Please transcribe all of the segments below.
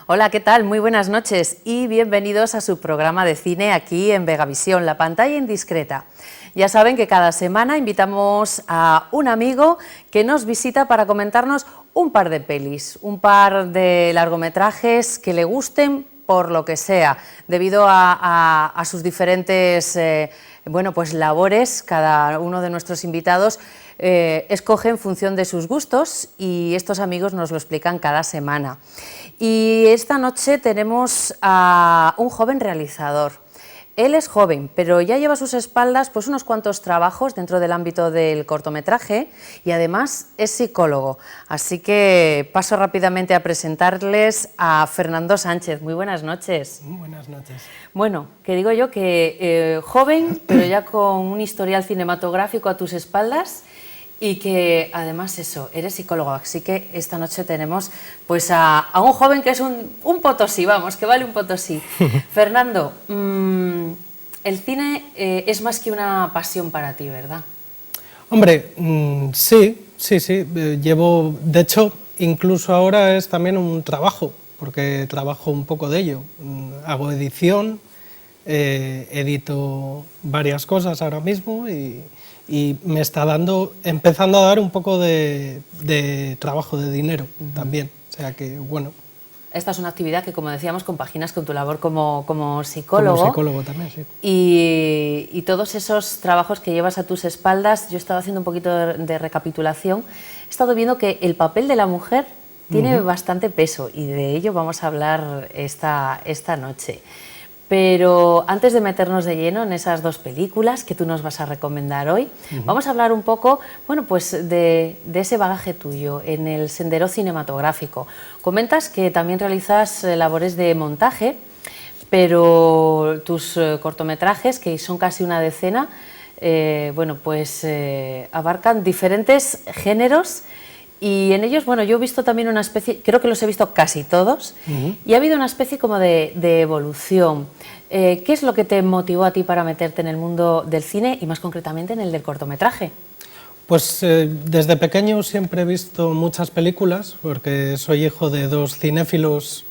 Hola, ¿qué tal? Muy buenas noches y bienvenidos a su programa de cine aquí en Vegavisión, la pantalla indiscreta. Ya saben que cada semana invitamos a un amigo que nos visita para comentarnos un par de pelis, un par de largometrajes que le gusten por lo que sea, debido a sus diferentes labores. Cada uno de nuestros invitados escoge en función de sus gustos y estos amigos nos lo explican cada semana. Y esta noche tenemos a un joven realizador. Él es joven, pero ya lleva a sus espaldas pues unos cuantos trabajos dentro del ámbito del cortometraje y además es psicólogo. Así que paso rápidamente a presentarles a Fernando Sánchez. Muy buenas noches. Buenas noches. Bueno, que digo yo que joven, pero ya con un historial cinematográfico a tus espaldas y que además eso, eres psicólogo, así que esta noche tenemos pues a un joven que es un potosí, vamos, que vale un potosí. Fernando, el cine es más que una pasión para ti, ¿verdad? Hombre, sí. Llevo, de hecho, incluso ahora es también un trabajo, porque trabajo un poco de ello. Hago edición, edito varias cosas ahora mismo y me está empezando a dar un poco de trabajo, de dinero también. O sea que, bueno. Esta es una actividad que, como decíamos, compaginas con tu labor como psicólogo. Como psicólogo también, sí. Y todos esos trabajos que llevas a tus espaldas, yo he estado haciendo un poquito de recapitulación, he estado viendo que el papel de la mujer tiene bastante peso y de ello vamos a hablar esta noche. Pero antes de meternos de lleno en esas dos películas que tú nos vas a recomendar hoy, vamos a hablar un poco, bueno, pues de ese bagaje tuyo en el sendero cinematográfico. Comentas que también realizas labores de montaje, pero tus cortometrajes, que son casi una decena, abarcan diferentes géneros. Y en ellos, bueno, yo he visto también una especie, creo que los he visto casi todos, y ha habido una especie como de evolución. ¿Qué es lo que te motivó a ti para meterte en el mundo del cine y más concretamente en el del cortometraje? Pues desde pequeño siempre he visto muchas películas, porque soy hijo de dos cinéfilos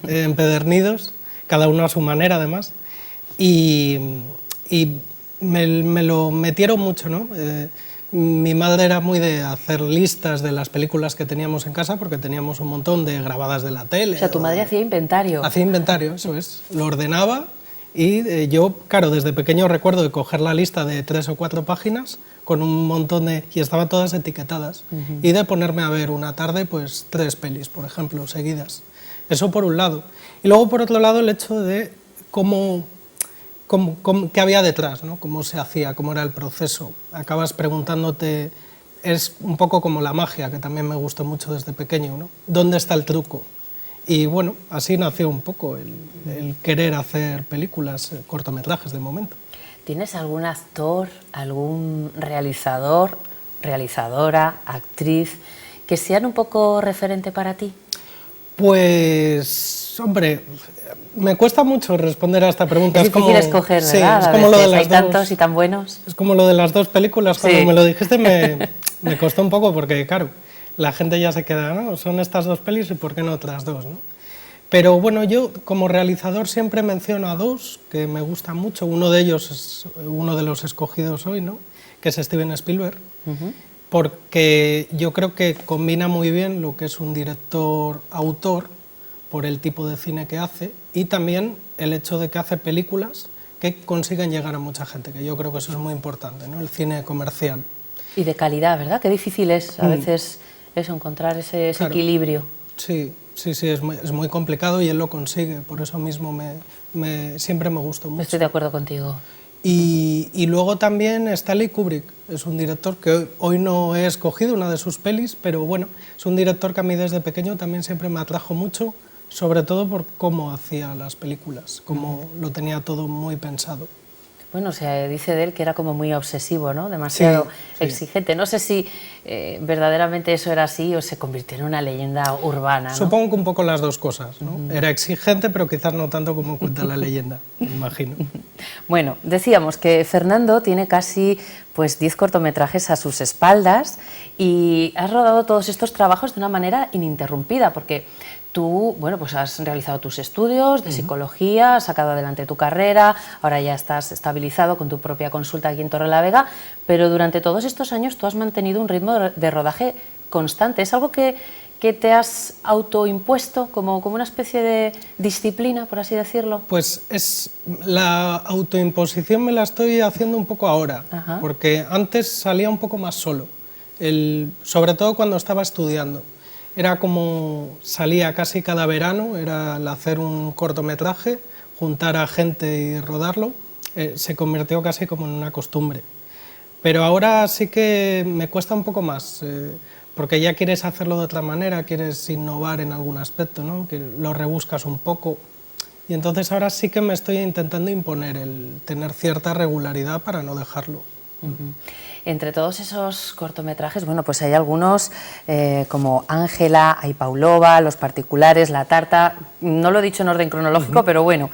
empedernidos, cada uno a su manera además, y me lo metieron mucho, ¿no? Mi madre era muy de hacer listas de las películas que teníamos en casa, porque teníamos un montón de grabadas de la tele. O sea, tu madre hacía inventario. Hacía inventario, eso es. Lo ordenaba y yo, claro, desde pequeño recuerdo de coger la lista de 3 o 4 páginas con un montón de... y estaban todas etiquetadas. Y de ponerme a ver una tarde, pues 3 pelis, por ejemplo, seguidas. Eso por un lado. Y luego, por otro lado, el hecho de qué había detrás, ¿no? Cómo se hacía, cómo era el proceso. Acabas preguntándote, es un poco como la magia, que también me gustó mucho desde pequeño, ¿no? ¿Dónde está el truco? Y bueno, así nació un poco el querer hacer películas, cortometrajes de momento. ¿Tienes algún actor, algún realizador, realizadora, actriz, que sean un poco referente para ti? Pues, hombre, me cuesta mucho responder a esta pregunta. Es difícil escoger, ¿verdad? Sí, es como lo de las hay tantos y tan buenos. Es como lo de las dos películas. Cuando me lo dijiste me costó un poco porque, claro, la gente ya se queda, ¿no? Son estas dos pelis y ¿por qué no otras dos, no? Pero bueno, yo como realizador siempre menciono a dos que me gustan mucho. Uno de ellos es uno de los escogidos hoy, ¿no? Que es Steven Spielberg. Porque yo creo que combina muy bien lo que es un director-autor por el tipo de cine que hace y también el hecho de que hace películas que consiguen llegar a mucha gente, que yo creo que eso es muy importante, ¿no? El cine comercial. Y de calidad, ¿verdad? Qué difícil es a veces eso, encontrar ese claro, equilibrio. Sí, es muy complicado y él lo consigue, por eso mismo siempre me gustó mucho. Estoy de acuerdo contigo. Y luego también Stanley Kubrick, es un director que hoy no he escogido una de sus pelis, pero bueno, es un director que a mí desde pequeño también siempre me atrajo mucho, sobre todo por cómo hacía las películas, cómo lo tenía todo muy pensado. Bueno, se dice de él que era como muy obsesivo, ¿no? Demasiado exigente. No sé si verdaderamente eso era así o se convirtió en una leyenda urbana, ¿no? Supongo que un poco las dos cosas, ¿no? Era exigente, pero quizás no tanto como cuenta la leyenda, me imagino. Bueno, decíamos que Fernando tiene casi pues 10 cortometrajes a sus espaldas y has rodado todos estos trabajos de una manera ininterrumpida, porque tú, bueno, pues has realizado tus estudios de psicología, has sacado adelante tu carrera, ahora ya estás estabilizado con tu propia consulta aquí en Torrelavega, pero durante todos estos años tú has mantenido un ritmo de rodaje constante. ¿Es algo que te has autoimpuesto como una especie de disciplina, por así decirlo? Pues la autoimposición me la estoy haciendo un poco ahora, porque antes salía un poco más solo, sobre todo cuando estaba estudiando. Era como salía casi cada verano, era el hacer un cortometraje, juntar a gente y rodarlo, se convirtió casi como en una costumbre. Pero ahora sí que me cuesta un poco más, porque ya quieres hacerlo de otra manera, quieres innovar en algún aspecto, ¿no? Que lo rebuscas un poco. Y entonces ahora sí que me estoy intentando imponer el tener cierta regularidad para no dejarlo. Entre todos esos cortometrajes, bueno, pues hay algunos como Ángela, hay Pavlova, Los particulares, La tarta, no lo he dicho en orden cronológico, pero bueno,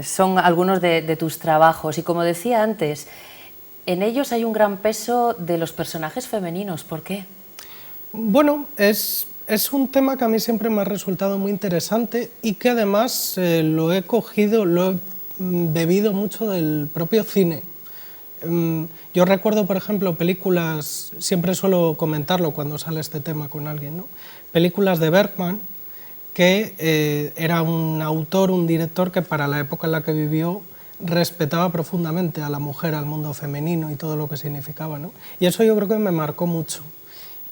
son algunos de tus trabajos. Y como decía antes, en ellos hay un gran peso de los personajes femeninos. ¿Por qué? Bueno, es un tema que a mí siempre me ha resultado muy interesante y que además lo he bebido mucho del propio cine. Yo recuerdo, por ejemplo, películas, siempre suelo comentarlo cuando sale este tema con alguien, ¿no? Películas de Bergman, que era un autor, un director que para la época en la que vivió respetaba profundamente a la mujer, al mundo femenino y todo lo que significaba, ¿no? Y eso yo creo que me marcó mucho.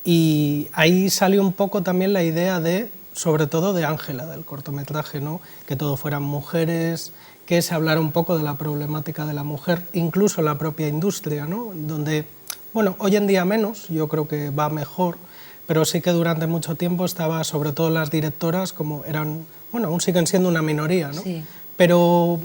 Y ahí salió un poco también la idea sobre todo de Ángela, del cortometraje, ¿no? Que todo fueran mujeres, que se hablara un poco de la problemática de la mujer, incluso la propia industria, ¿no? Donde, bueno, hoy en día menos, yo creo que va mejor, pero sí que durante mucho tiempo estaba, sobre todo las directoras, como eran, bueno, aún siguen siendo una minoría, ¿no? Sí. Pero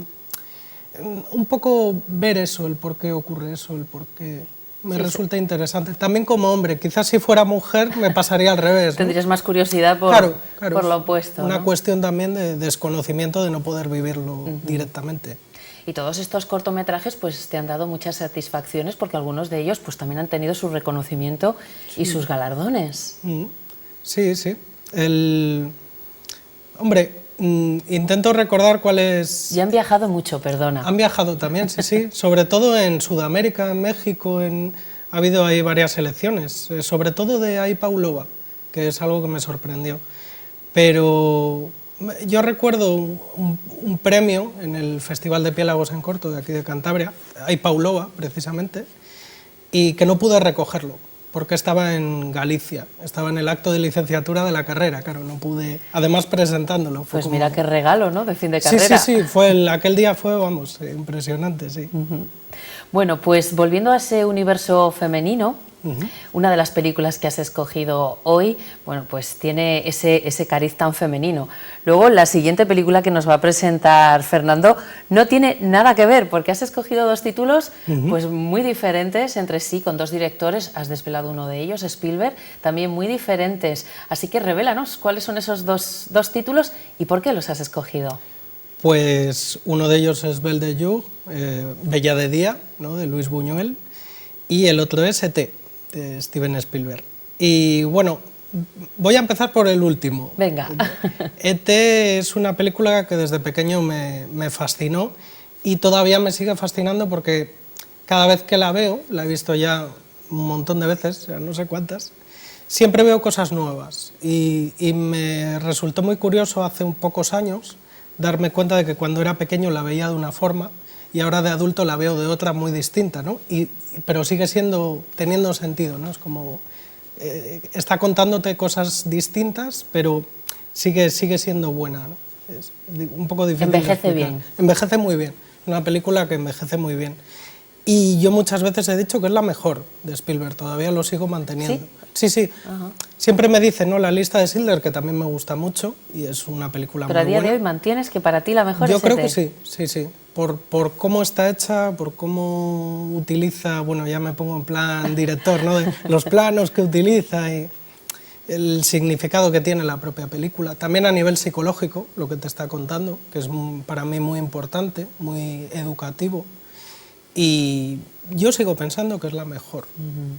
un poco ver eso, el por qué ocurre eso, el por qué me resulta interesante. También como hombre, quizás si fuera mujer me pasaría al revés, ¿no? Tendrías más curiosidad por lo opuesto, una ¿no? cuestión también de desconocimiento, de no poder vivirlo directamente. Y todos estos cortometrajes pues te han dado muchas satisfacciones porque algunos de ellos pues también han tenido su reconocimiento y sus galardones. Sí, sí. Hombre, intento recordar cuáles... Ya han viajado mucho, perdona. Han viajado también, sí, sí. Sobre todo en Sudamérica, en México, ha habido ahí varias selecciones. Sobre todo de Ay Pavlova, que es algo que me sorprendió. Pero yo recuerdo un premio en el Festival de Piélagos en Corto de aquí de Cantabria, Ay Pavlova, precisamente, y que no pude recogerlo, porque estaba en Galicia, estaba en el acto de licenciatura de la carrera, claro, no pude, además presentándolo. Pues mira qué regalo, ¿no?, de fin de carrera. Sí, aquel día fue, vamos, impresionante, sí. Bueno, pues volviendo a ese universo femenino, una de las películas que has escogido hoy, bueno, pues tiene ese cariz tan femenino. Luego, la siguiente película que nos va a presentar Fernando no tiene nada que ver, porque has escogido dos títulos pues muy diferentes entre sí, con dos directores, has desvelado uno de ellos, Spielberg, también muy diferentes. Así que revélanos cuáles son esos dos títulos y por qué los has escogido. Pues uno de ellos es Belle de Jour, Bella de Día, ¿no?, de Luis Buñuel, y el otro es E.T., de Steven Spielberg. Y bueno, voy a empezar por el último. Venga. E.T. es una película que desde pequeño me fascinó y todavía me sigue fascinando porque cada vez que la veo, la he visto ya un montón de veces, ya no sé cuántas, siempre veo cosas nuevas y me resultó muy curioso hace pocos años darme cuenta de que cuando era pequeño la veía de una forma y ahora de adulto la veo de otra muy distinta, ¿no? Pero sigue teniendo sentido, ¿no? Es como, está contándote cosas distintas, pero sigue siendo buena, ¿no? Es un poco difícil. Envejece bien. Envejece muy bien, una película que envejece muy bien. Y yo muchas veces he dicho que es la mejor de Spielberg, todavía lo sigo manteniendo. ¿Sí? Sí, sí. Siempre me dicen, ¿no?, La lista de Schindler, que también me gusta mucho, y es una película muy buena. Pero a día de hoy mantienes que para ti la mejor es Yo creo E.T. que sí, sí, sí. Por cómo está hecha, por cómo utiliza, bueno, ya me pongo en plan director, ¿no?, de los planos que utiliza y el significado que tiene la propia película. También a nivel psicológico, lo que te está contando, que es para mí muy importante, muy educativo. Y yo sigo pensando que es la mejor.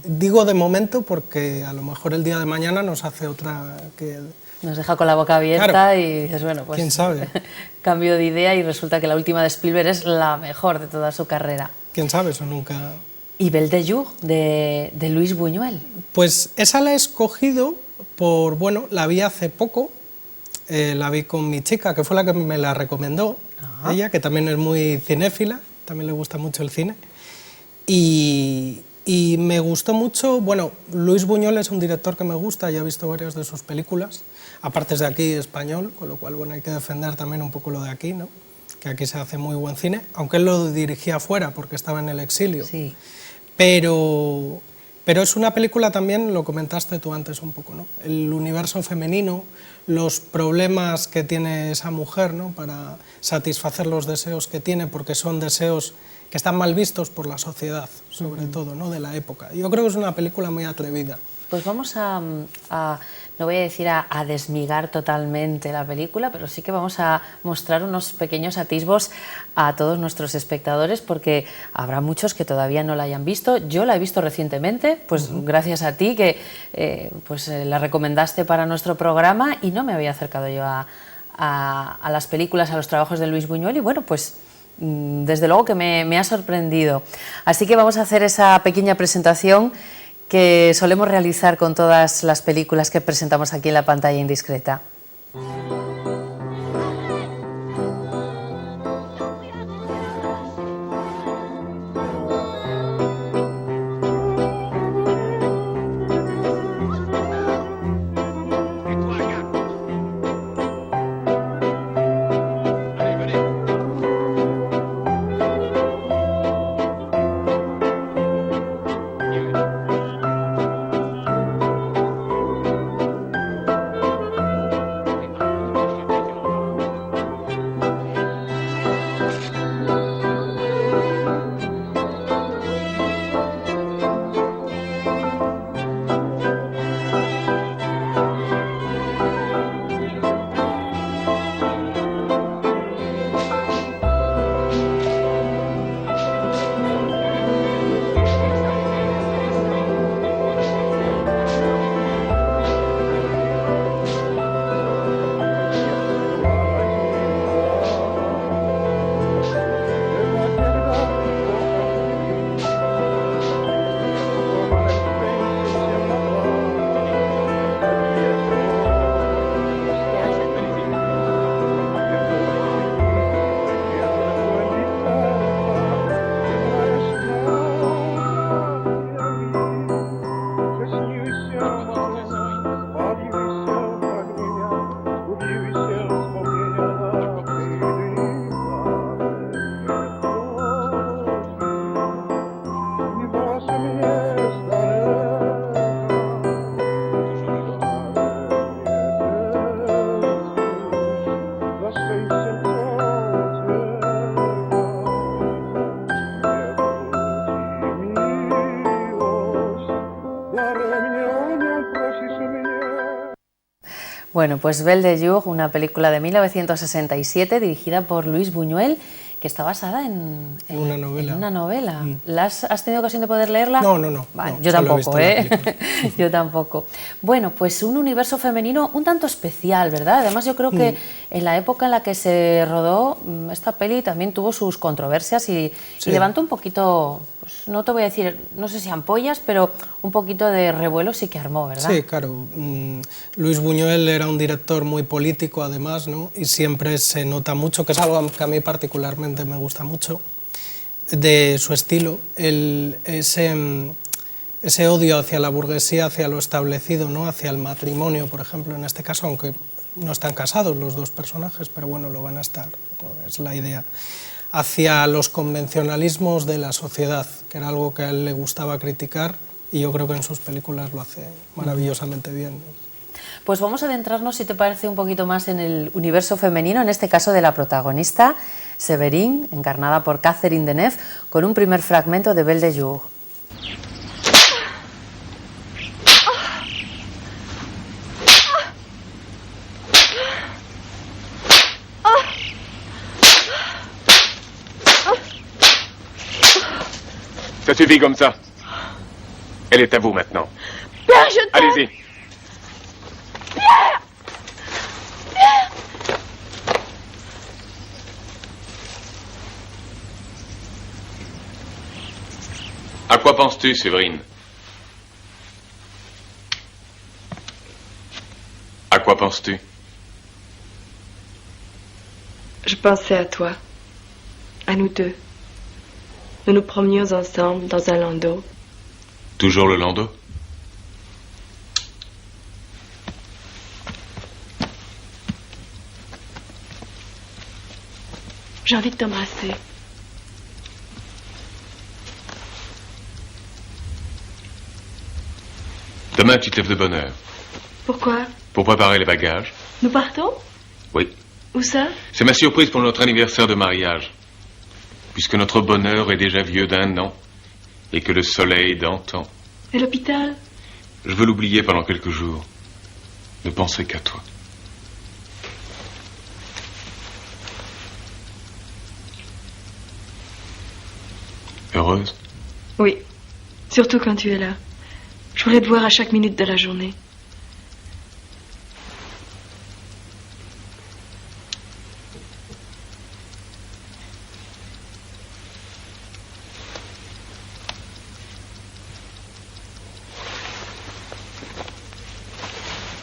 Digo de momento porque a lo mejor el día de mañana nos hace otra que... Nos deja con la boca abierta, claro. Y dices, bueno, pues... ¿Quién sabe? Cambio de idea y resulta que la última de Spielberg es la mejor de toda su carrera. ¿Quién sabe? Eso nunca... ¿Y Belle de Jour, de Luis Buñuel? Pues esa la he escogido por... Bueno, la vi hace poco, la vi con mi chica, que fue la que me la recomendó, ella, que también es muy cinéfila, también le gusta mucho el cine, y me gustó mucho. Bueno, Luis Buñuel es un director que me gusta, ya he visto varias de sus películas, aparte es de aquí, español, con lo cual, bueno, hay que defender también un poco lo de aquí, ¿no?, que aquí se hace muy buen cine, aunque él lo dirigía fuera porque estaba en el exilio. Sí. Pero es una película también, lo comentaste tú antes un poco, ¿no?, el universo femenino, los problemas que tiene esa mujer, ¿no?, para satisfacer los deseos que tiene, porque son deseos que están mal vistos por la sociedad, sobre todo, ¿no?, de la época. Yo creo que es una película muy atrevida. Pues vamos no voy a decir a desmigar totalmente la película, pero sí que vamos a mostrar unos pequeños atisbos a todos nuestros espectadores, porque habrá muchos que todavía no la hayan visto. Yo la he visto recientemente, pues gracias a ti, que la recomendaste para nuestro programa, y no me había acercado yo a las películas, a los trabajos de Luis Buñuel, y bueno, pues desde luego que me ha sorprendido. Así que vamos a hacer esa pequeña presentación que solemos realizar con todas las películas que presentamos aquí en la pantalla indiscreta. Bueno, pues Belle de Jour, una película de 1967 dirigida por Luis Buñuel, que está basada en una novela. En una novela. ¿Has tenido ocasión de poder leerla? No. Vale, no, yo tampoco, yo tampoco. Bueno, pues un universo femenino un tanto especial, ¿verdad? Además, yo creo que en la época en la que se rodó esta peli también tuvo sus controversias y levantó un poquito, pues no te voy a decir, no sé si ampollas, pero un poquito de revuelo sí que armó, ¿verdad? Sí, claro. Luis Buñuel era un director muy político, además, ¿no?, y siempre se nota mucho, que es algo que a mí particularmente me gusta mucho, de su estilo, ese odio hacia la burguesía, hacia lo establecido, ¿no?, hacia el matrimonio, por ejemplo, en este caso, aunque no están casados los dos personajes, pero bueno, lo van a estar, es la idea, hacia los convencionalismos de la sociedad, que era algo que a él le gustaba criticar y yo creo que en sus películas lo hace maravillosamente bien. Pues vamos a adentrarnos, si te parece, un poquito más en el universo femenino, en este caso de la protagonista, Séverine, encarnada por Catherine Deneuve, con un primer fragmento de Belle de Jour. Ça suffit comme ça. Elle est à vous maintenant. Pierre, je t'aime. Allez-y. Pierre. Pierre. À quoi penses-tu, Séverine? À quoi penses-tu? Je pensais à toi, à nous deux. Nous nous promenions ensemble dans un landau. Toujours le landau? J'ai envie de t'embrasser. Demain, tu te lèves de bonne heure. Pourquoi? Pour préparer les bagages. Nous partons? Oui. Où ça? C'est ma surprise pour notre anniversaire de mariage. Puisque notre bonheur est déjà vieux d'1 an. Et que le soleil d'antan. Et l'hôpital? Je veux l'oublier pendant quelques jours. Ne penser qu'à toi. Heureuse? Oui. Surtout quand tu es là. Je voudrais te voir à chaque minute de la journée.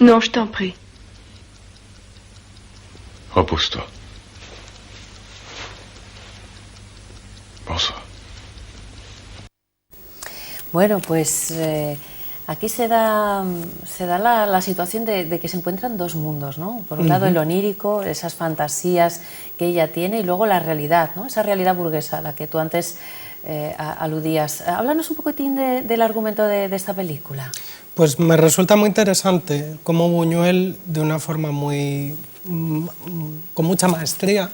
Non, je t'en prie. Repose-toi. Bonsoir. Bueno, pues aquí se da la situación de que se encuentran dos mundos, ¿no? Por un lado el onírico, esas fantasías que ella tiene, y luego la realidad, ¿no? Esa realidad burguesa a la que tú antes aludías. Háblanos un poquitín del argumento de esta película. Pues me resulta muy interesante cómo Buñuel, de una forma con mucha maestría,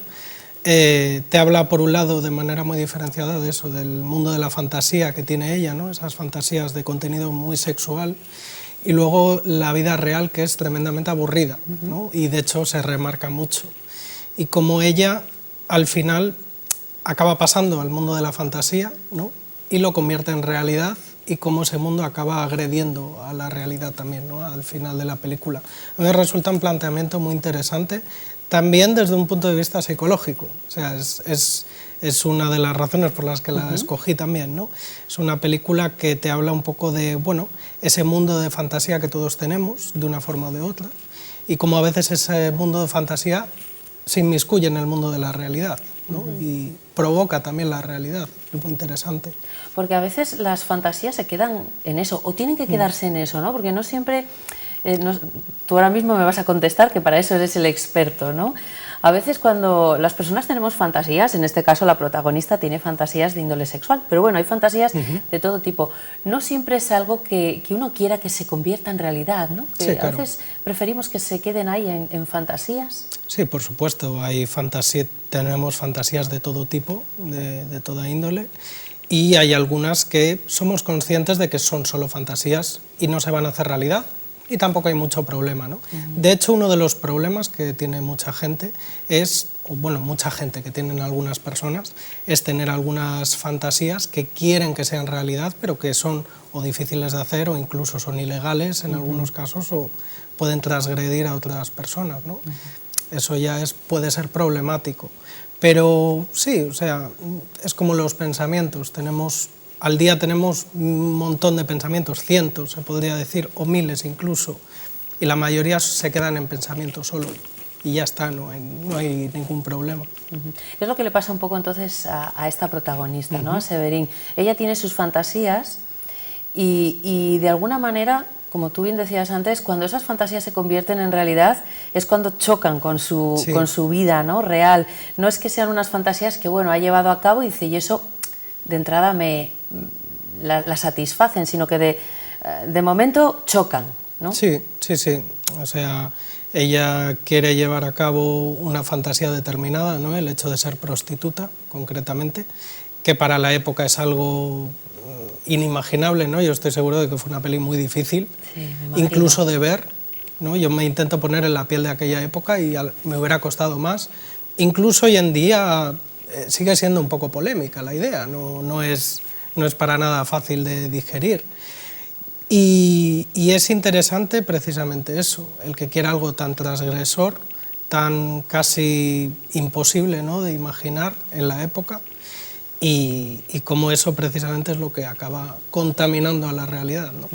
te habla por un lado de manera muy diferenciada de eso, del mundo de la fantasía que tiene ella, ¿no? Esas fantasías de contenido muy sexual, y luego la vida real, que es tremendamente aburrida, ¿no? Y de hecho se remarca mucho. Y como ella al final acaba pasando al mundo de la fantasía, ¿no? Y lo convierte en realidad, y cómo ese mundo acaba agrediendo a la realidad también, ¿no? Al final de la película. A mí me resulta un planteamiento muy interesante, también desde un punto de vista psicológico. O sea, es una de las razones por las que la escogí también, ¿no? Es una película que te habla un poco de, bueno, ese mundo de fantasía que todos tenemos, de una forma o de otra, y cómo a veces ese mundo de fantasía se inmiscuye en el mundo de la realidad, ¿no? Y provoca también la realidad. Es muy interesante. Porque a veces las fantasías se quedan en eso, o tienen que quedarse en eso, ¿no? Porque no siempre... tú ahora mismo me vas a contestar que para eso eres el experto, ¿no? A veces cuando las personas tenemos fantasías, en este caso la protagonista tiene fantasías de índole sexual, pero bueno, hay fantasías de todo tipo. No siempre es algo que uno quiera que se convierta en realidad, ¿no? Que sí, claro. A veces preferimos que se queden ahí en fantasías. Sí, por supuesto, tenemos fantasías de todo tipo, de toda índole, y hay algunas que somos conscientes de que son solo fantasías y no se van a hacer realidad. Y tampoco hay mucho problema, ¿no? De hecho, uno de los problemas que tiene mucha gente mucha gente que tienen algunas personas, es tener algunas fantasías que quieren que sean realidad, pero que son o difíciles de hacer o incluso son ilegales en algunos casos, o pueden transgredir a otras personas, ¿no? Eso ya puede ser problemático. Pero sí, o sea, es como los pensamientos, al día tenemos un montón de pensamientos, cientos se podría decir, o miles incluso, y la mayoría se quedan en pensamientos solo, y ya está, no hay ningún problema. Es lo que le pasa un poco entonces a esta protagonista, ¿no? A Séverine. Ella tiene sus fantasías y de alguna manera, como tú bien decías antes, cuando esas fantasías se convierten en realidad es cuando chocan con su vida, ¿no? Real. No es que sean unas fantasías que, bueno, ha llevado a cabo y dice, y eso de entrada la satisfacen, sino que de momento chocan, ¿no? Sí, sí, sí. O sea, ella quiere llevar a cabo una fantasía determinada, ¿no? El hecho de ser prostituta, concretamente, que para la época es algo inimaginable, ¿no? Yo estoy seguro de que fue una peli muy difícil, Sí, me imagino. incluso de ver, ¿no? Yo me intento poner en la piel de aquella época y me hubiera costado más. Incluso hoy en día sigue siendo un poco polémica la idea, no es para nada fácil de digerir. Y es interesante precisamente eso, el que quiera algo tan transgresor, tan casi imposible, ¿no?, de imaginar en la época, y cómo eso precisamente es lo que acaba contaminando a la realidad, ¿no?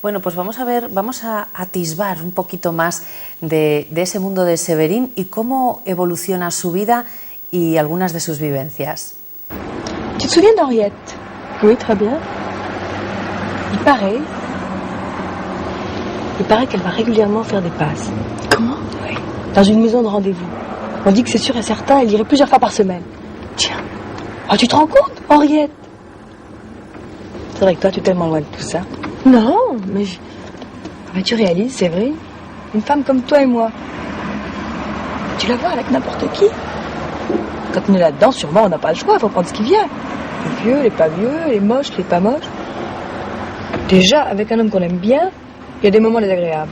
Bueno, pues vamos a atisbar un poquito más de ese mundo de Séverine y cómo evoluciona su vida y algunas de sus vivencias. Tu te souviens d'Henriette? Oui, très bien. Il paraît qu'elle va régulièrement faire des passes. Comment? Oui, dans une maison de rendez-vous. On dit que c'est sûr et certain, elle irait plusieurs fois par semaine. Tiens. Oh, tu te rends compte, Henriette? C'est vrai que toi, tu es tellement loin de tout ça. Non, mais Ah, mais tu réalises, c'est vrai, une femme comme toi et moi, tu la vois avec n'importe qui. Quand on est là-dedans, sûrement, on n'a pas le choix, il faut prendre ce qui vient. Les vieux, les pas vieux, les moches, les pas moches. Déjà, avec un homme qu'on aime bien, il y a des moments désagréables.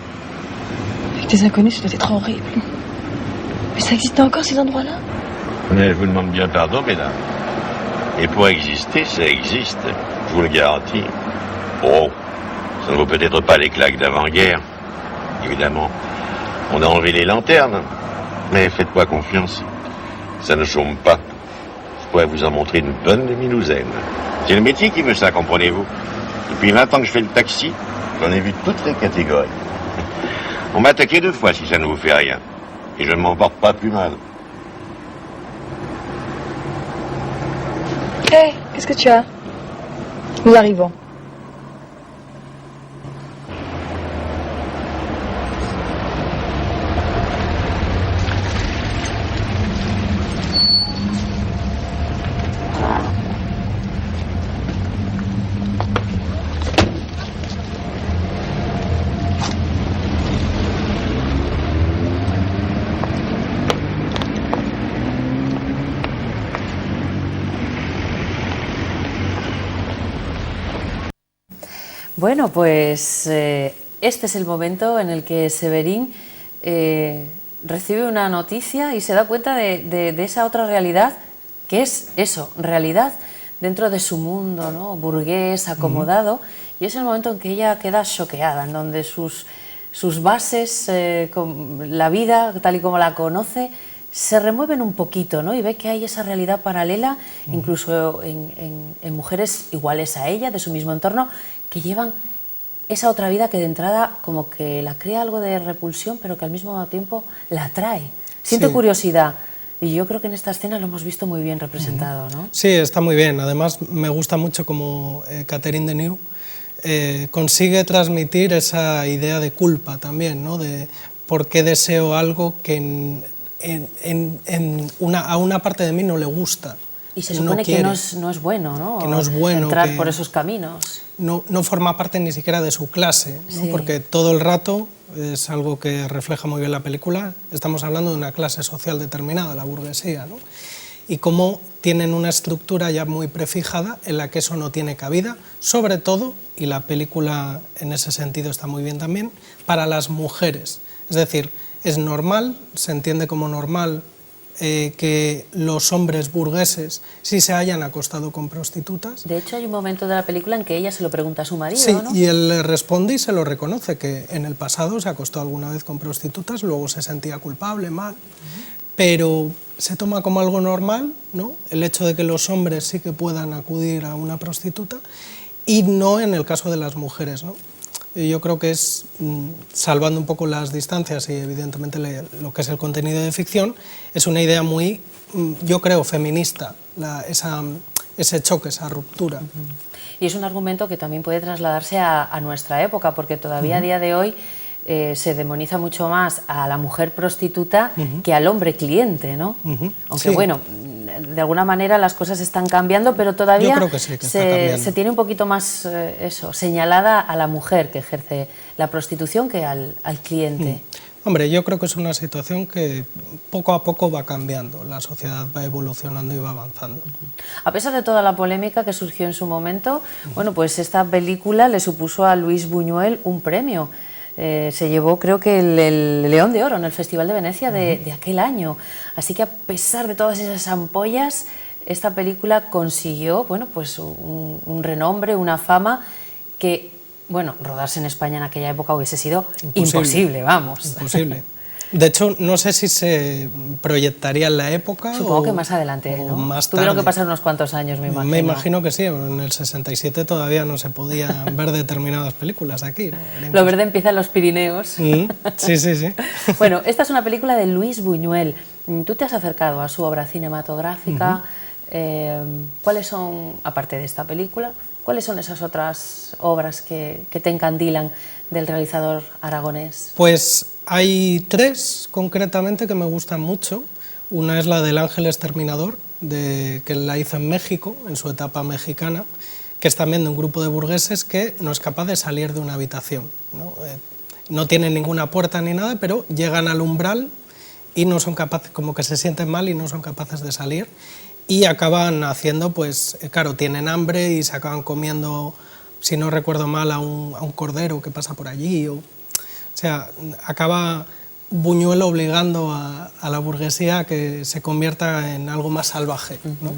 avec des inconnus, ça doit être horrible. Mais ça existe encore, ces endroits-là? Mais je vous demande bien pardon, mesdames. Et pour exister, ça existe, je vous le garantis. Oh, ça ne vaut peut-être pas les claques d'avant-guerre, évidemment. On a enlevé les lanternes, mais faites-moi confiance, ça ne chôme pas. Je pourrais vous en montrer une bonne demi-douzaine. C'est le métier qui veut ça, comprenez-vous. Depuis 20 ans que je fais le taxi, j'en ai vu toutes les catégories. On m'a attaqué 2 fois si ça ne vous fait rien. Et je ne m'en porte pas plus mal. Hé, qu'est-ce que tu as? Nous arrivons. Bueno, pues este es el momento en el que Séverine recibe una noticia y se da cuenta de esa otra realidad, que es eso, realidad dentro de su mundo, ¿no?, burgués, acomodado, y es el momento en que ella queda choqueada, en donde sus bases, la vida tal y como la conoce, se remueven un poquito, ¿no?, y ve que hay esa realidad paralela, incluso en mujeres iguales a ella, de su mismo entorno, que llevan esa otra vida que de entrada como que la crea algo de repulsión, pero que al mismo tiempo la atrae. Siente curiosidad. Y yo creo que en esta escena lo hemos visto muy bien representado, ¿no? Sí, está muy bien. Además, me gusta mucho como Catherine Deneuve consigue transmitir esa idea de culpa también, ¿no?, de por qué deseo algo que a una parte de mí no le gusta. Y se supone que no es bueno, ¿no? Que no es bueno. Entrar por esos caminos. No forma parte ni siquiera de su clase, ¿no? Sí. Porque todo el rato, es algo que refleja muy bien la película, estamos hablando de una clase social determinada, la burguesía, ¿no? Y cómo tienen una estructura ya muy prefijada en la que eso no tiene cabida, sobre todo, y la película en ese sentido está muy bien también, para las mujeres. Es decir, es normal, se entiende como normal que los hombres burgueses sí se hayan acostado con prostitutas. De hecho, hay un momento de la película en que ella se lo pregunta a su marido, sí, ¿no? Y él le responde y se lo reconoce, que en el pasado se acostó alguna vez con prostitutas, luego se sentía culpable, mal, pero se toma como algo normal, ¿no?, el hecho de que los hombres sí que puedan acudir a una prostituta, y no en el caso de las mujeres, ¿no? Yo creo que es, salvando un poco las distancias y evidentemente lo que es el contenido de ficción, es una idea muy, yo creo, feminista, ese choque, esa ruptura. Y es un argumento que también puede trasladarse a nuestra época, porque todavía a día de hoy se demoniza mucho más a la mujer prostituta que al hombre cliente, ¿no? Aunque sí. bueno, de alguna manera las cosas están cambiando, pero todavía Yo creo que sí, que está cambiando. se tiene un poquito más señalada a la mujer que ejerce la prostitución que al cliente. Hombre, yo creo que es una situación que poco a poco va cambiando, la sociedad va evolucionando y va avanzando. A pesar de toda la polémica que surgió en su momento, bueno, pues esta película le supuso a Luis Buñuel un premio. Se llevó, creo que, el León de Oro en el Festival de Venecia de aquel año. Así que a pesar de todas esas ampollas, esta película consiguió, bueno, pues un renombre, una fama que, bueno, rodarse en España en aquella época hubiese sido imposible, vamos. Imposible. De hecho, no sé si se proyectaría en la época. Supongo que más adelante, ¿no? Más Tuvieron tarde. que pasar unos cuantos años, me imagino. Me imagino que sí, en el 67 todavía no se podían ver determinadas películas aquí, ¿no? Lo verde empieza en los Pirineos. Sí, sí, sí. Bueno, esta es una película de Luis Buñuel. Tú te has acercado a su obra cinematográfica. ¿Cuáles son, aparte de esta película, cuáles son esas otras obras que te encandilan del realizador aragonés? Pues hay tres concretamente que me gustan mucho. Una es la del Ángel Exterminador, que la hizo en México, en su etapa mexicana, que es también de un grupo de burgueses que no es capaz de salir de una habitación, ¿no? No tienen ninguna puerta ni nada, pero llegan al umbral y no son capaces, como que se sienten mal y no son capaces de salir, y acaban haciendo, pues claro, tienen hambre y se acaban comiendo, si no recuerdo mal, a un cordero que pasa por allí, o sea, acaba Buñuel obligando a la burguesía a que se convierta en algo más salvaje, ¿no?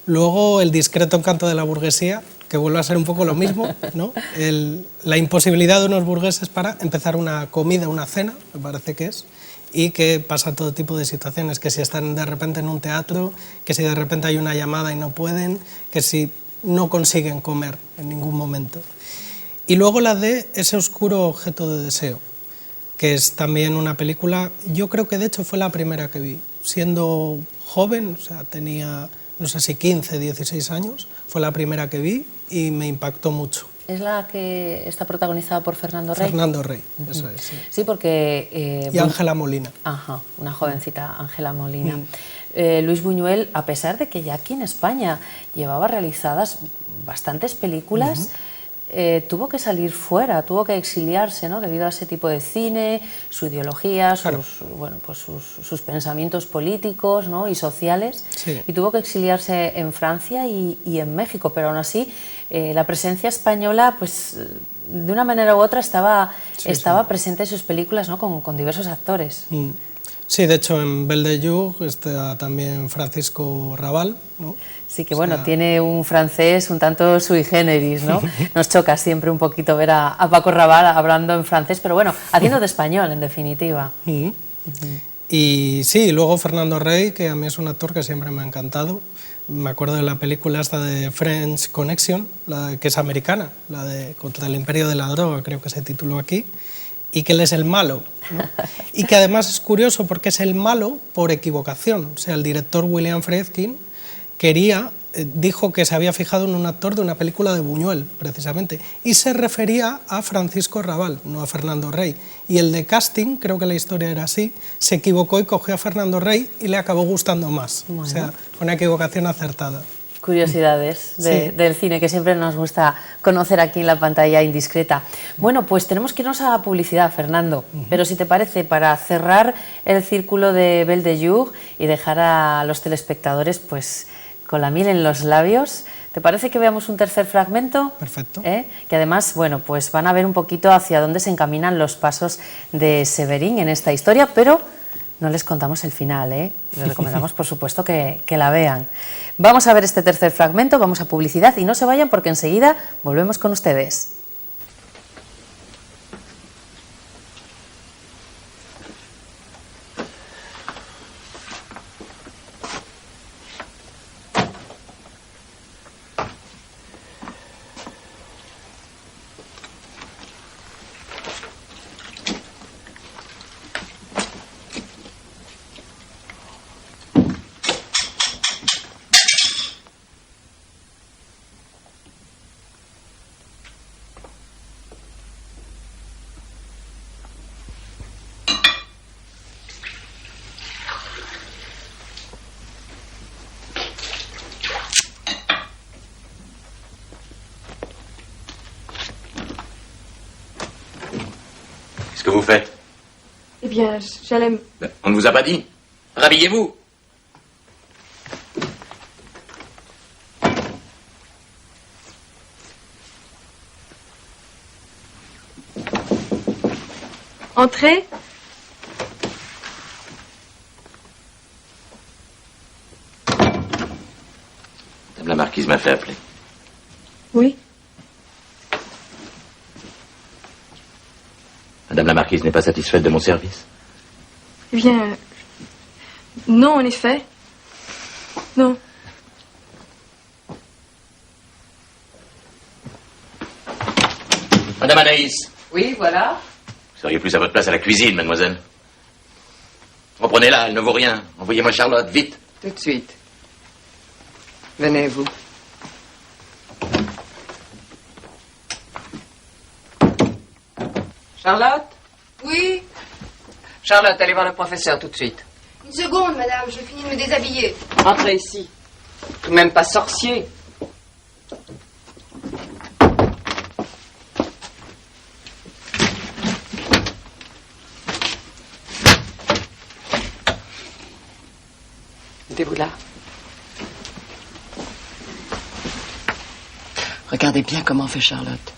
Luego el discreto encanto de la burguesía, que vuelve a ser un poco lo mismo, ¿no? La imposibilidad de unos burgueses para empezar una comida, una cena, me parece que es, y que pasa todo tipo de situaciones, que si están de repente en un teatro, que si de repente hay una llamada y no pueden, que si no consiguen comer en ningún momento. Y luego la de Ese oscuro objeto de deseo, que es también una película, yo creo que de hecho fue la primera que vi, siendo joven, o sea, tenía, no sé si 15, 16 años, fue la primera que vi y me impactó mucho. ¿Es la que está protagonizada por Fernando Rey? Fernando Rey, eso es. Sí, sí, porque... y Ángela Molina. Ajá, una jovencita, Ángela Molina. Luis Buñuel, a pesar de que ya aquí en España llevaba realizadas bastantes películas, tuvo que salir fuera, tuvo que exiliarse, ¿no? Debido a ese tipo de cine, su ideología, Claro. sus pensamientos políticos, ¿no? Y sociales, Sí. y tuvo que exiliarse en Francia y en México, pero aún así la presencia española, pues de una manera u otra estaba presente en sus películas, ¿no? Con diversos actores. Sí, de hecho en Belle de Jour está también Francisco Rabal, ¿no? Sí, que bueno, tiene un francés un tanto sui generis, ¿no? Nos choca siempre un poquito ver a Paco Rabanne hablando en francés, pero bueno, haciendo de español, en definitiva. Y sí, luego Fernando Rey, que a mí es un actor que siempre me ha encantado. Me acuerdo de la película esta de French Connection, que es americana, la de Contra el Imperio de la Droga, creo que se tituló aquí, y que él es el malo, ¿no? Y que además es curioso porque es el malo por equivocación. O sea, el director William Friedkin dijo que se había fijado en un actor de una película de Buñuel, precisamente, y se refería a Francisco Rabal, no a Fernando Rey. Y el de casting, creo que la historia era así, se equivocó y cogió a Fernando Rey y le acabó gustando más. Bueno. O sea, fue una equivocación acertada. Curiosidades del cine que siempre nos gusta conocer aquí en la pantalla indiscreta. Bueno, pues tenemos que irnos a la publicidad, Fernando, pero si te parece, para cerrar el círculo de Belle de Jour y dejar a los telespectadores pues con la miel en los labios, ¿te parece que veamos un tercer fragmento? Perfecto. Que además, bueno, pues van a ver un poquito hacia dónde se encaminan los pasos de Severín en esta historia, pero no les contamos el final, Les recomendamos, por supuesto, que la vean. Vamos a ver este tercer fragmento, vamos a publicidad y no se vayan porque enseguida volvemos con ustedes. que vous faites? Eh bien, j'allais... On ne vous a pas dit? Rhabillez-vous! Entrez. Madame la marquise m'a fait appeler. Oui. Madame la marquise n'est pas satisfaite de mon service? Eh bien... Non, en effet. Non. Madame Anaïs, Oui, voilà. vous seriez plus à votre place à la cuisine, mademoiselle. Reprenez-la, elle ne vaut rien. Envoyez-moi Charlotte, vite. Tout de suite. Venez, vous. Charlotte? Oui, Charlotte, allez voir le professeur tout de suite. une seconde, madame, je finis de me déshabiller. Entrez ici. Tout de même pas sorcier. Mettez-vous là. Regardez bien comment fait Charlotte.